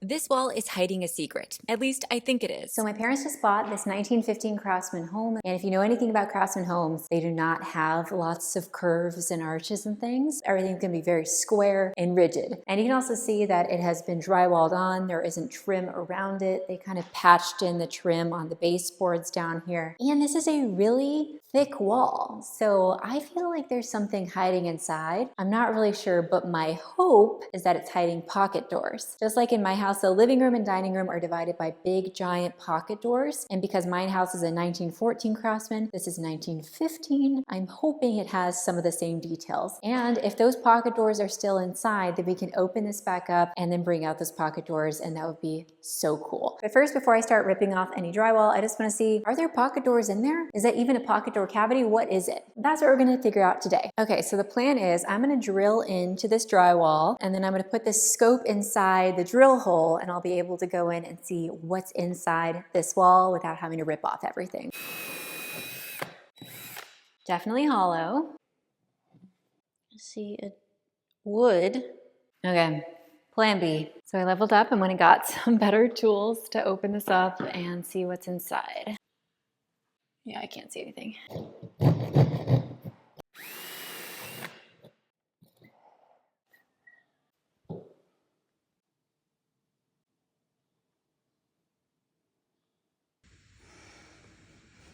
This wall is hiding a secret. At least I think it is. So my parents just bought this 1915 Craftsman home, and if you know anything about Craftsman homes, they do not have lots of curves and arches and things. Everything's gonna be very square and rigid. And you can also see that it has been drywalled on. There isn't trim around it. They kind of patched in the trim on the baseboards down here. And this is a really thick wall. So I feel like there's something hiding inside. I'm not really sure, but my hope is that it's hiding pocket doors. Just like in my house, the living room and dining room are divided by big giant pocket doors. And because my house is a 1914 Craftsman, this is 1915, I'm hoping it has some of the same details. And if those pocket doors are still inside, then we can open this back up and then bring out those pocket doors, and that would be so cool. But first, before I start ripping off any drywall, I just want to see, are there pocket doors in there? Is that even a pocket door cavity? What is it? That's what we're going to figure out today. Okay, so the plan is I'm going to drill into this drywall, and then I'm going to put this scope inside the drill hole, and I'll be able to go in and see what's inside this wall without having to rip off everything. Definitely hollow. See a wood. Okay, plan B. So I leveled up and went and got some better tools to open this up and see what's inside. Yeah, I can't see anything.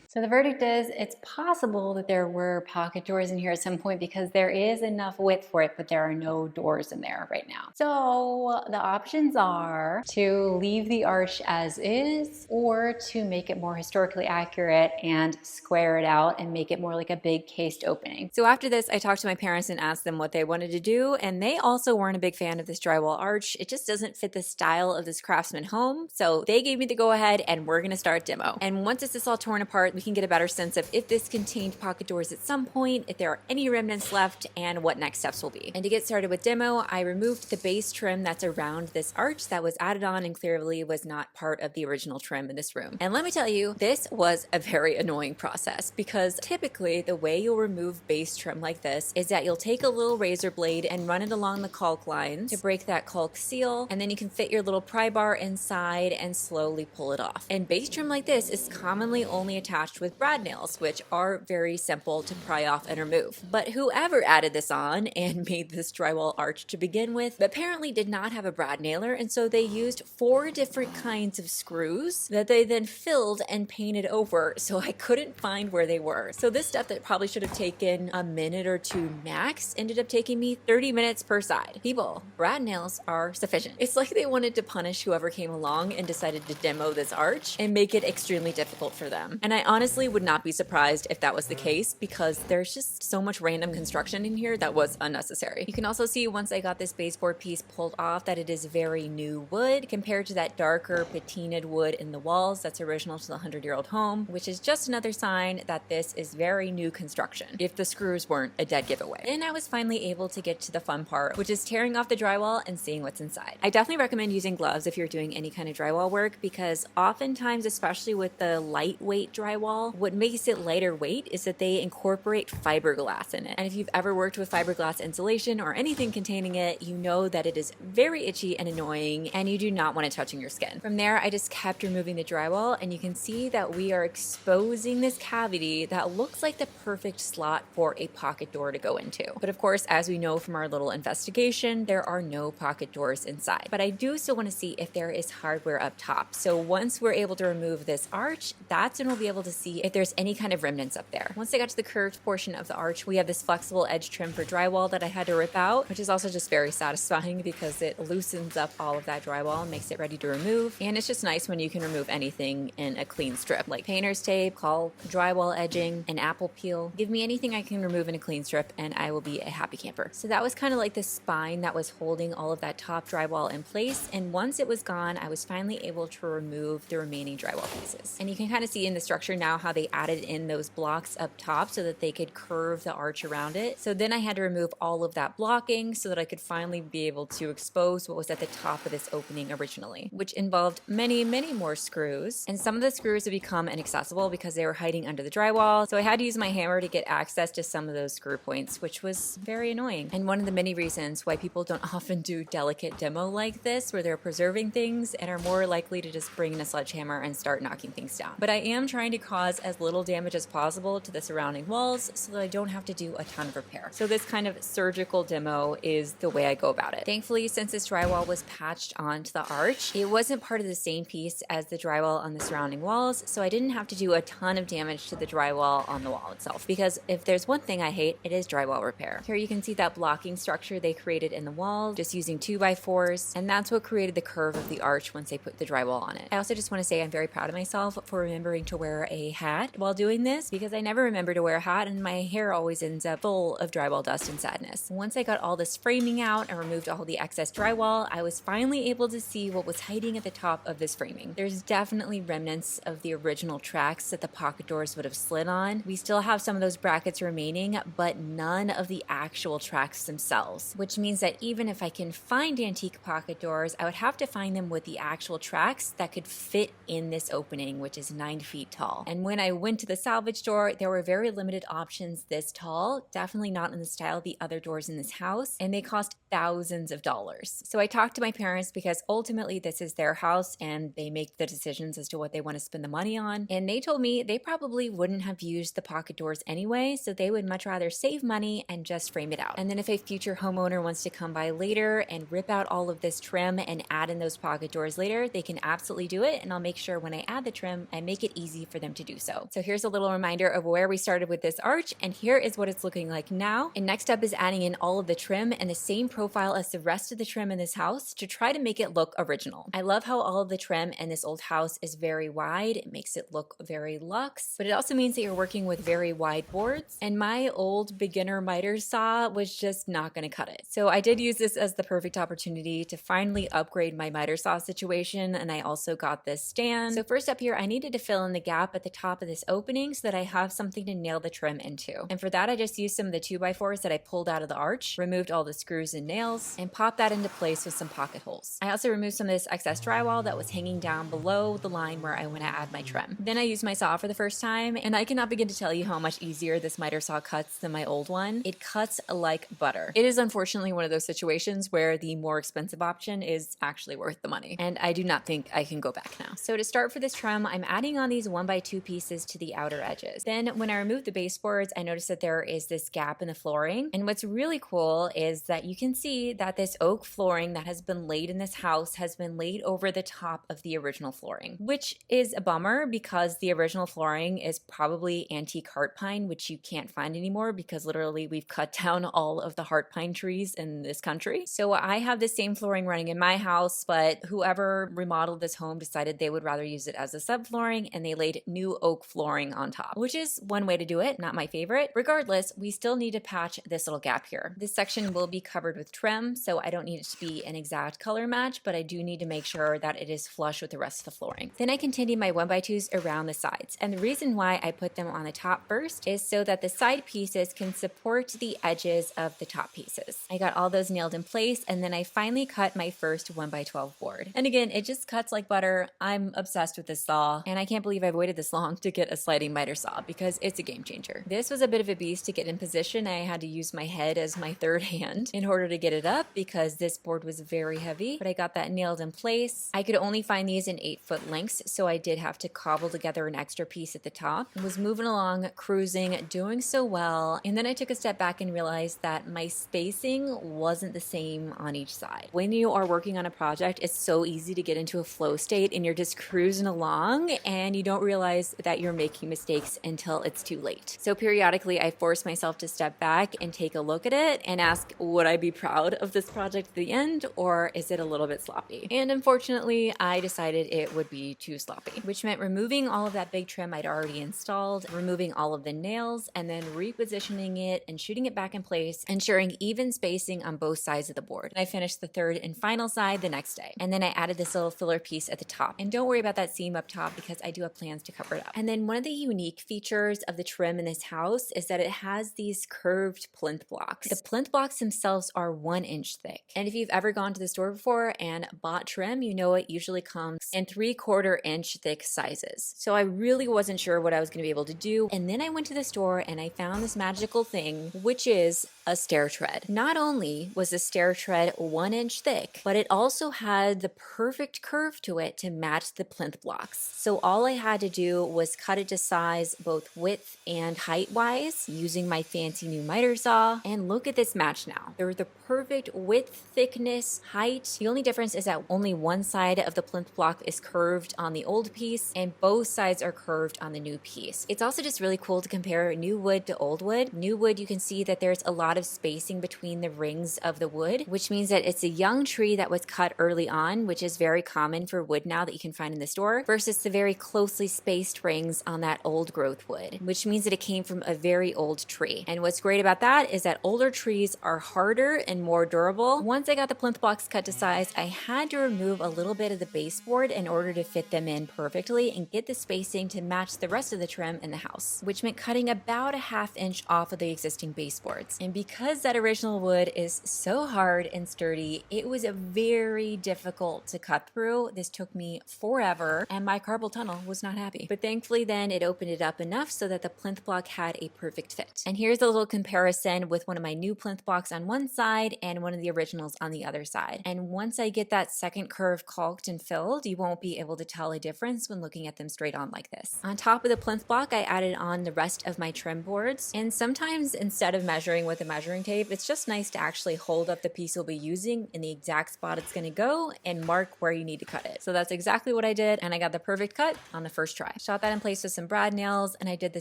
So the verdict is it's possible that there were pocket doors in here at some point because there is enough width for it, but there are no doors in there right now. So the options are to leave the arch as is, or to make it more historically accurate and square it out and make it more like a big cased opening. So after this, I talked to my parents and asked them what they wanted to do, and they also weren't a big fan of this drywall arch. It just doesn't fit the style of this Craftsman home. So they gave me the go ahead, and we're gonna start demo. And once this is all torn apart, we can get a better sense of if this contained pocket doors at some point, if there are any remnants left, and what next steps will be. And to get started with demo, I removed the base trim that's around this arch that was added on and clearly was not part of the original trim in this room. And let me tell you, this was a very annoying process because typically the way you'll remove base trim like this is that you'll take a little razor blade and run it along the caulk lines to break that caulk seal, and then you can fit your little pry bar inside and slowly pull it off. And base trim like this is commonly only attached with brad nails, which are very simple to pry off and remove. But whoever added this on and made this drywall arch to begin with apparently did not have a brad nailer, and so they used 4 different kinds of screws that they then filled and painted over, so I couldn't find where they were. So this step that probably should have taken a minute or 2 max ended up taking me 30 minutes per side. People, brad nails are sufficient. It's like they wanted to punish whoever came along and decided to demo this arch and make it extremely difficult for them. And I honestly would not be surprised if that was the case because there's just so much random construction in here that was unnecessary. You can also see once I got this baseboard piece pulled off that it is very new wood compared to that darker patinaed wood in the walls that's original to the 100-year-old home, which is just another sign that this is very new construction, if the screws weren't a dead giveaway. Then I was finally able to get to the fun part, which is tearing off the drywall and seeing what's inside. I definitely recommend using gloves if you're doing any kind of drywall work because oftentimes, especially with the lightweight drywall, what makes it lighter weight is that they incorporate fiberglass in it. And if you've ever worked with fiberglass insulation or anything containing it, you know that it is very itchy and annoying and you do not want it touching your skin. From there, I just kept removing the drywall and you can see that we are exposing this cavity that looks like the perfect slot for a pocket door to go into. But of course, as we know from our little investigation, there are no pocket doors inside. But I do still want to see if there is hardware up top. So once we're able to remove this arch, that's when we'll be able to see if there's any kind of remnants up there. Once I got to the curved portion of the arch, we have this flexible edge trim for drywall that I had to rip out, which is also just very satisfying because it loosens up all of that drywall and makes it ready to remove. And it's just nice when you can remove anything in a clean strip, like painter's tape, caulk, drywall edging, an apple peel. Give me anything I can remove in a clean strip and I will be a happy camper. So that was kind of like the spine that was holding all of that top drywall in place. And once it was gone, I was finally able to remove the remaining drywall pieces. And you can kind of see in the structure now how they added in those blocks up top so that they could curve the arch around it. So then I had to remove all of that blocking so that I could finally be able to expose what was at the top of this opening originally, which involved many, many more screws. And some of the screws had become inaccessible because they were hiding under the drywall. So I had to use my hammer to get access to some of those screw points, which was very annoying. And one of the many reasons why people don't often do delicate demo like this, where they're preserving things and are more likely to just bring in a sledgehammer and start knocking things down. But I am trying to cause as little damage as possible to the surrounding walls so that I don't have to do a ton of repair. So this kind of surgical demo is the way I go about it. Thankfully, since this drywall was patched onto the arch, it wasn't part of the same piece as the drywall on the surrounding walls, so I didn't have to do a ton of damage to the drywall on the wall itself, because if there's one thing I hate, it is drywall repair. Here you can see that blocking structure they created in the wall, just using 2x4s, and that's what created the curve of the arch once they put the drywall on it. I also just want to say I'm very proud of myself for remembering to wear a hat while doing this, because I never remember to wear a hat and my hair always ends up full of drywall dust and sadness. Once I got all this framing out and removed all the excess drywall, I was finally able to see what was hiding at the top of this framing. There's definitely remnants of the original tracks that the pocket doors would have slid on. We still have some of those brackets remaining, but none of the actual tracks themselves, which means that even if I can find antique pocket doors, I would have to find them with the actual tracks that could fit in this opening, which is 9 feet tall. And when I went to the salvage store, there were very limited options this tall, definitely not in the style of the other doors in this house, and they cost thousands of dollars. So I talked to my parents because ultimately this is their house and they make the decisions as to what they want to spend the money on. And they told me they probably wouldn't have used the pocket doors anyway, so they would much rather save money and just frame it out. And then if a future homeowner wants to come by later and rip out all of this trim and add in those pocket doors later, they can absolutely do it, and I'll make sure when I add the trim, I make it easy for them to do so. So here's a little reminder of where we started with this arch, and here is what it's looking like now. And next up is adding in all of the trim and the same profile as the rest of the trim in this house to try to make it look original. I love how all of the trim in this old house is very wide. It makes it look very luxe, but it also means that you're working with very wide boards, and my old beginner miter saw was just not going to cut it. So I did use this as the perfect opportunity to finally upgrade my miter saw situation, and I also got this stand. So first up here, I needed to fill in the gap at the top of this opening so that I have something to nail the trim into. And for that, I just used some of the 2x4s that I pulled out of the arch, removed all the screws and nails, and popped that into place with some pocket holes. I also removed some of this excess drywall that was hanging down below the line where I want to add my trim. Then I used my saw for the first time, and I cannot begin to tell you how much easier this miter saw cuts than my old one. It cuts like butter. It is unfortunately one of those situations where the more expensive option is actually worth the money, and I do not think I can go back now. So to start for this trim, I'm adding on these 1x2 pieces to the outer edges. Then when I removed the baseboards, I noticed that there is this gap in the flooring, and what's really cool is that you can see that this oak flooring that has been laid in this house has been laid over the top of the original flooring, which is a bummer because the original flooring is probably antique heart pine, which you can't find anymore because literally we've cut down all of the heart pine trees in this country. So I have the same flooring running in my house, but whoever remodeled this home decided they would rather use it as a subflooring, and they laid new oak flooring on top, which is one way to do it, not my favorite. Regardless, we still need to patch this little gap here. This section will be covered with trim, so I don't need it to be an exact color match, but I do need to make sure that it is flush with the rest of the flooring. Then I continued my 1x2s around the sides, and the reason why I put them on the top first is so that the side pieces can support the edges of the top pieces. I got all those nailed in place, and then I finally cut my first 1x12 board. And again, it just cuts like butter. I'm obsessed with this saw, and I can't believe I've waited this long to get a sliding miter saw because it's a game changer. This was a bit of a beast to get in position. I had to use my head as my third hand in order to get it up because this board was very heavy, but I got that nailed in place. I could only find these in 8-foot lengths, so I did have to cobble together an extra piece at the top. I was moving along, cruising, doing so well, and then I took a step back and realized that my spacing wasn't the same on each side. When you are working on a project, it's so easy to get into a flow state and you're just cruising along and you don't realize that you're making mistakes until it's too late. So periodically I force myself to step back and take a look at it and ask, would I be proud of this project at the end, or is it a little bit sloppy? And unfortunately, I decided it would be too sloppy, which meant removing all of that big trim I'd already installed, removing all of the nails, and then repositioning it and shooting it back in place, ensuring even spacing on both sides of the board. And I finished the third and final side the next day. And then I added this little filler piece at the top. And don't worry about that seam up top because I do have plans to cover it up. And then one of the unique features of the trim in this house is that it has these curved plinth blocks. The plinth blocks themselves are 1 inch thick. And if you've ever gone to the store before and bought trim, you know it usually comes in 3/4 inch thick sizes. So I really wasn't sure what I was going to be able to do. And then I went to the store and I found this magical thing, which is a stair tread. Not only was the stair tread 1 inch thick, but it also had the perfect curve to it to match the plinth blocks. So all I had to do was cut it to size both width and height wise using my fancy new miter saw. And look at this match now. They're the perfect width, thickness, height. The only difference is that only one side of the plinth block is curved on the old piece and both sides are curved on the new piece. It's also just really cool to compare new wood to old wood. New wood, you can see that there's a lot of spacing between the rings of the wood, which means that it's a young tree that was cut early on, which is very common for wood now that you can find in the store, versus the very closely spaced rings on that old growth wood, which means that it came from a very old tree. And what's great about that is that older trees are harder and more durable. Once I got the plinth blocks cut to size, I had to remove a little bit of the baseboard in order to fit them in perfectly and get the spacing to match the rest of the trim in the house, which meant cutting about a 1/2 inch off of the existing baseboards. And because that original wood is so hard and sturdy, it was very difficult to cut through. This took me forever and my carpal tunnel was not happy. But thankfully then it opened it up enough so that the plinth block had a perfect fit. And here's a little comparison with one of my new plinth blocks on one side and one of the originals on the other side. And once I get that second curve caulked and filled, you won't be able to tell a difference when looking at them straight on like this. On top of the plinth block, I added on the rest of my trim boards. And sometimes instead of measuring with a measuring tape, it's just nice to actually hold up the piece you'll be using in the exact spot it's going to go and mark where you need to cut it. So that's exactly what I did, and I got the perfect cut on the first try. Shot that in place with some brad nails, and I did the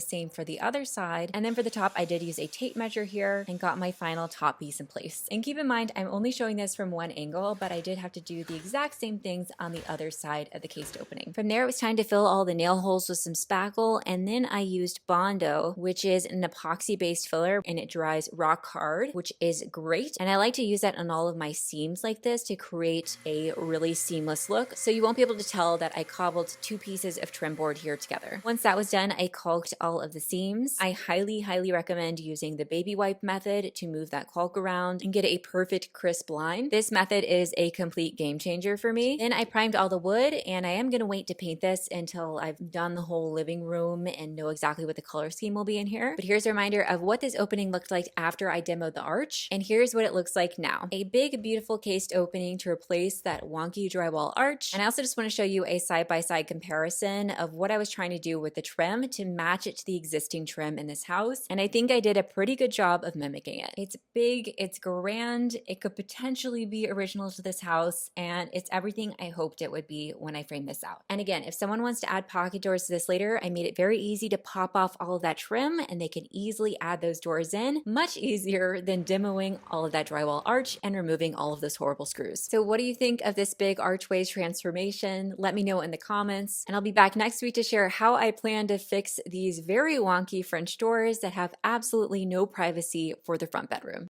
same for the other side. And then for the top, I did use a tape measure here and got my final top piece in place. And keep in mind, I'm only showing this from one angle, but I did have to do the exact same things on the other side of the cased opening. From there, it was time to fill all the nail holes with some spackle, and then I used Bondo, which is an epoxy-based filler, and it dries rock hard, which is great. And I like to use that on all of my seams like this to create a really seamless look, so you won't be able to tell that I cobbled 2 pieces of trim board here together. Once that was done, I caulked all of the seams. I highly recommend using the baby wipe method to move that caulk around and get a perfect crisp line. This method is a complete game changer for me. Then I primed all the wood, and I am going to wait to paint this until I've done the whole living room and know exactly what the color scheme will be in here. But here's a reminder of what this opening looked like after I demoed the arch, and here's what it looks like now. A big, beautiful cased opening to replace that wonky drywall arch. And I also just want to show you a side-by-side comparison of what I was trying to do with the trim to match it to the existing trim in this house. And I think I did a pretty good job of mimicking it. It's big, it's grand, it could potentially be original to this house, and it's everything I hoped it would be when I framed this out. And again, if someone wants to add pocket doors to this later, I made it very easy to pop off all of that trim, and they can easily add those doors in, much easier than demoing all of that drywall arch and removing all of those horrible screws. So what do you think of this big archway transformation? Let me know in the comments, and I'll be back next week to share how I plan to fix these very wonky French doors that have absolutely no privacy for the front bedroom.